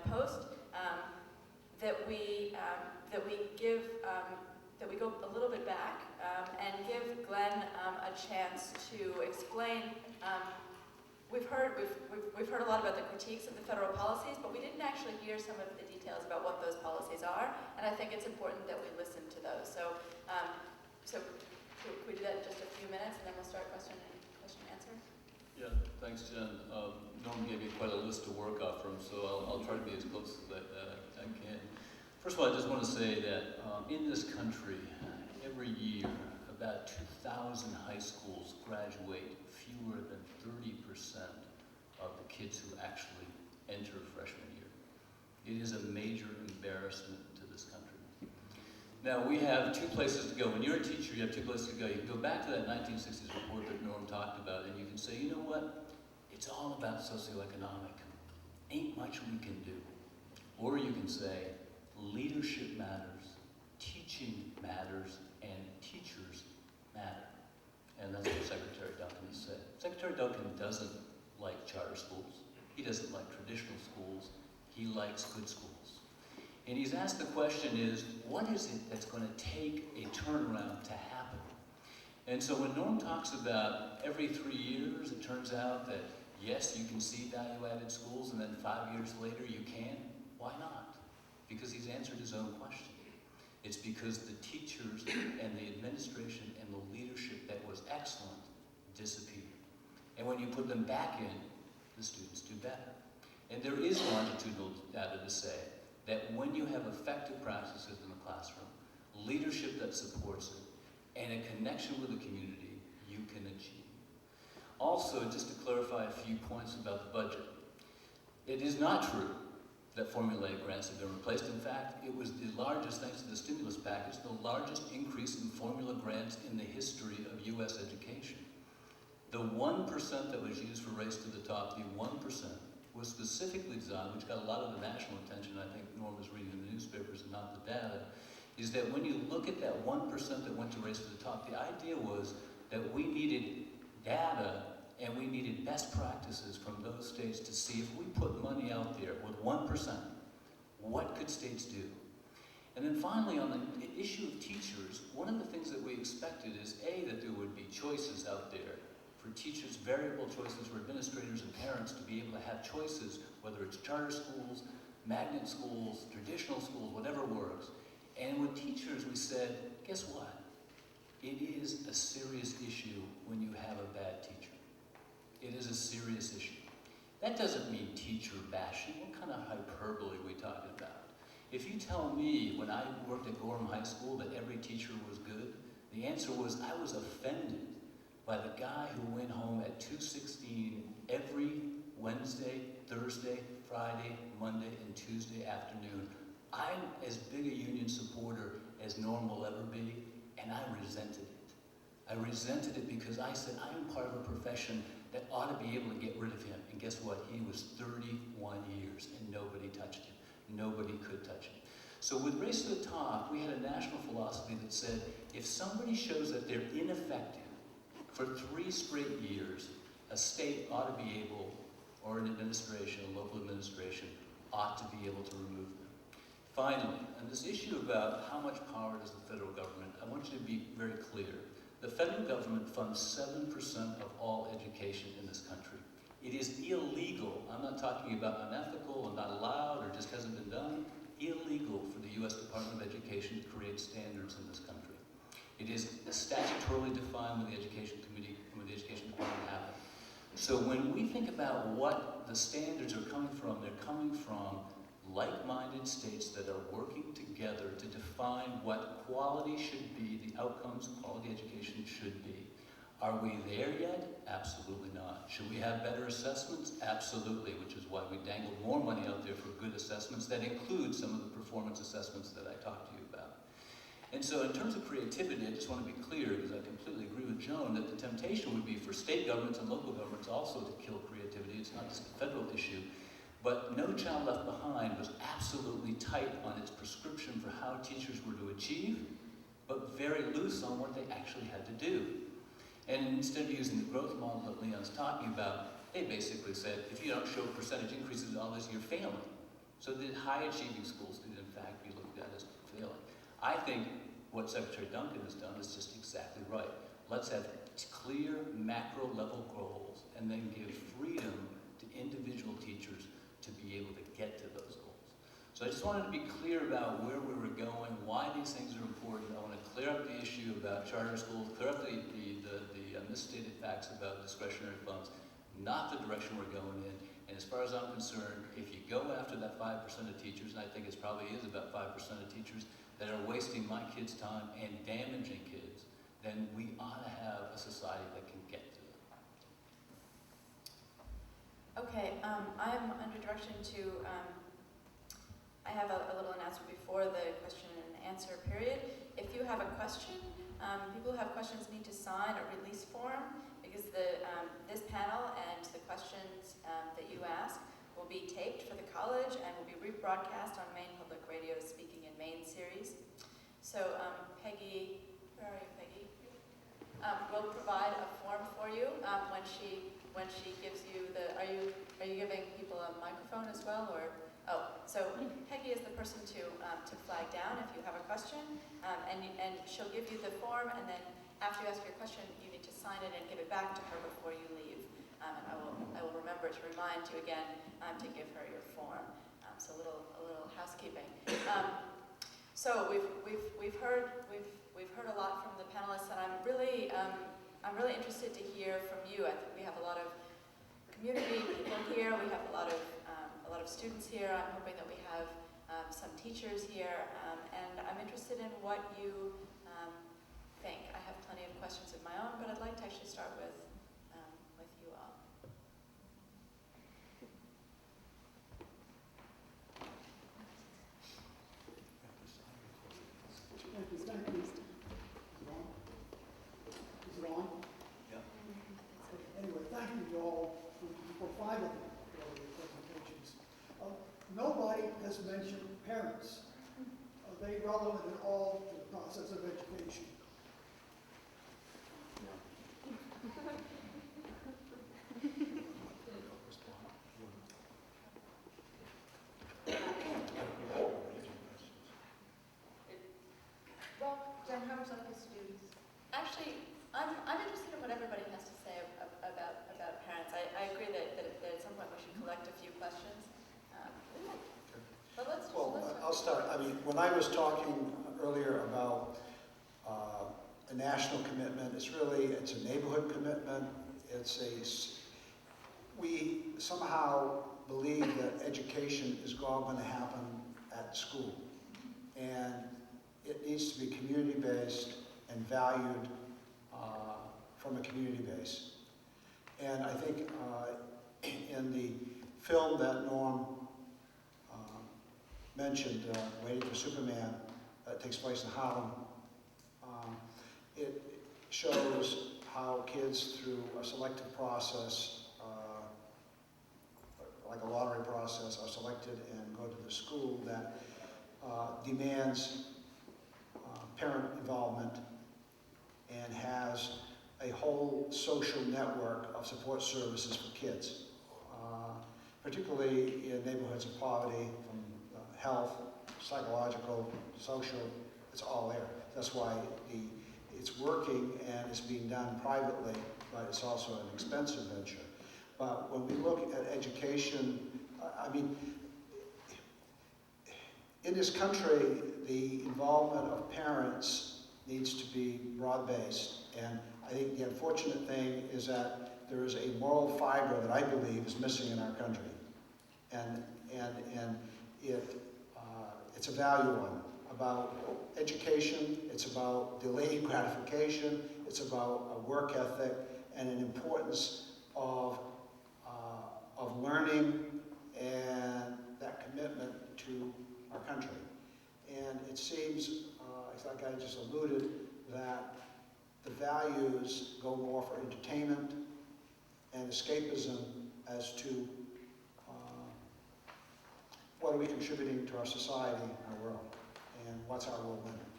post, that we go a little bit back and give Glenn a chance to explain. We've heard a lot about the critiques of the federal policies, but we didn't actually hear some of the details about what those policies are, and I think it's important that we listen to those. So, could we do that in just a few minutes, and then we'll start question and answer? Yeah, thanks, Jen. Norm gave me quite a list to work off from, so I'll try to be as close as I can. First of all, I just want to say that in this country, every year, about 2,000 high schools graduate fewer than 30% of the kids who actually enter freshman year. It is a major embarrassment to this country. Now, we have two places to go. When you're a teacher, you have two places to go. You can go back to that 1960s report that Norm talked about, and you can say, you know what? It's all about socioeconomic. Ain't much we can do. Or you can say, leadership matters, teaching matters, and teachers matter. And that's what Secretary Duncan has said. Secretary Duncan doesn't like charter schools. He doesn't like traditional schools. He likes good schools. And he's asked the question is, what is it that's going to take a turnaround to happen? And so when Norm talks about every 3 years, it turns out that, yes, you can see value-added schools, and then 5 years later you can. Why not? Because he's answered his own question. It's because the teachers and the administration and the leadership that was excellent disappeared. And when you put them back in, the students do better. And there is longitudinal data to say that when you have effective practices in the classroom, leadership that supports it, and a connection with the community, you can achieve. Also, just to clarify a few points about the budget, it is not true that formulaic grants have been replaced. In fact, it was the largest, thanks to the stimulus package, the largest increase in formula grants in the history of U.S. education. The 1% that was used for Race to the Top, the 1%, was specifically designed, which got a lot of the national attention, I think Norm was reading in the newspapers and not the data, is that when you look at that 1% that went to Race to the Top, the idea was that we needed data and we needed best practices from those states to see if we put money out there with 1%, what could states do? And then finally, on the issue of teachers, one of the things that we expected is, A, that there would be choices out there for teachers, variable choices for administrators and parents to be able to have choices, whether it's charter schools, magnet schools, traditional schools, whatever works. And with teachers, we said, guess what? It is a serious issue when you have a bad teacher. It is a serious issue. That doesn't mean teacher bashing. What kind of hyperbole are we talking about? If you tell me when I worked at Gorham High School that every teacher was good, the answer was I was offended by the guy who went home at 2:16 every Wednesday, Thursday, Friday, Monday, and Tuesday afternoon. I'm as big a union supporter as Norm will ever be, and I resented it. I resented it because I said, I am part of a profession that ought to be able to get rid of him. And guess what? He was 31 years, and nobody touched him. Nobody could touch him. So with Race to the Top, we had a national philosophy that said, if somebody shows that they're ineffective for 3 straight years, a state ought to be able, or an administration, a local administration, ought to be able to remove them. Finally, on this issue about how much power does the federal government, I want you to be very clear. The federal government funds 7% of all education in this country. It is illegal, I'm not talking about unethical and not allowed or just hasn't been done, illegal for the U.S. Department of Education to create standards in this country. It is statutorily defined when the Education Committee, when the Education Department happened. So when we think about what the standards are coming from, they're coming from like-minded states that are working together to define what quality should be, the outcomes of quality education should be. Are we there yet? Absolutely not. Should we have better assessments? Absolutely, which is why we dangled more money out there for good assessments that include some of the performance assessments that I talked to you about. And so in terms of creativity, I just want to be clear, because I completely agree with Joan, that the temptation would be for state governments and local governments also to kill creativity. It's not just a federal issue. But No Child Left Behind was absolutely tight on its prescription for how teachers were to achieve, but very loose on what they actually had to do. And instead of using the growth model that Leon's talking about, they basically said, if you don't show percentage increases in all this, you're failing. so that high achieving schools can in fact be looked at as failing. I think what Secretary Duncan has done is just exactly right. Let's have clear macro level goals and then give freedom to individual teachers to be able to get to those goals. So I just wanted to be clear about where we were going, why these things are important. I want to clear up the issue about charter schools, clear up the misstated facts about discretionary funds, not the direction we're going in. And as far as I'm concerned, if you go after that 5% of teachers, and I think it probably is about 5% of teachers that are wasting my kids' time and damaging kids, then we ought to have a society that can get to them. Okay, I'm under direction to, I have a little announcement before the question and answer period. If you have a question, people who have questions need to sign a release form, because this panel and the questions that you ask will be taped for the college and will be rebroadcast on Maine Public Radio's Speaking in Maine series. So Peggy, where are you, Peggy? Will provide a form for you when she gives you the. Are you giving people a microphone as well, or? Oh, so Peggy is the person to flag down if you have a question, and she'll give you the form, and then after you ask your question, you need to sign it and give it back to her before you leave. And I will remember to remind you again to give her your form. So a little housekeeping. So we've heard a lot from the panelists, and I'm really interested to hear from you. I think we have a lot of community people here. We have a lot of students here. I'm hoping that we have some teachers here, and I'm interested in what you think. I have plenty of questions of my own, but I'd like to actually start with you all. Thank you. Is it on? Is it on? Yeah. Anyway, thank you all for 5 of them for the presentations. Nobody has mentioned parents. Are they relevant at all to the process of education? Well, Jen, how much like the students? Actually, I'm interested in what everybody has to say about parents. I agree that at some point we should collect a few questions. But let's I'll start. I mean, when I was talking earlier about a national commitment, it's a neighborhood commitment. We somehow believe that education is all going to happen at school. And it needs to be community-based and valued from a community base. And I think in the film that Norm mentioned, Waiting for Superman, that takes place in Harlem, it shows how kids, through a selective process, like a lottery process, are selected and go to the school that demands parent involvement and has a whole social network of support services for kids, particularly in neighborhoods of poverty, from health, psychological, social, it's all there. That's why it's working and it's being done privately, but it's also an expensive venture. But when we look at education, I mean, in this country, the involvement of parents needs to be broad-based. And I think the unfortunate thing is that there is a moral fiber that I believe is missing in our country. And it's a value one. About education, it's about delayed gratification, it's about a work ethic and an importance of learning and that commitment to our country. And it seems, like I just alluded, that the values go more for entertainment and escapism as to what are we contributing to our society and our world, and what's our role in it.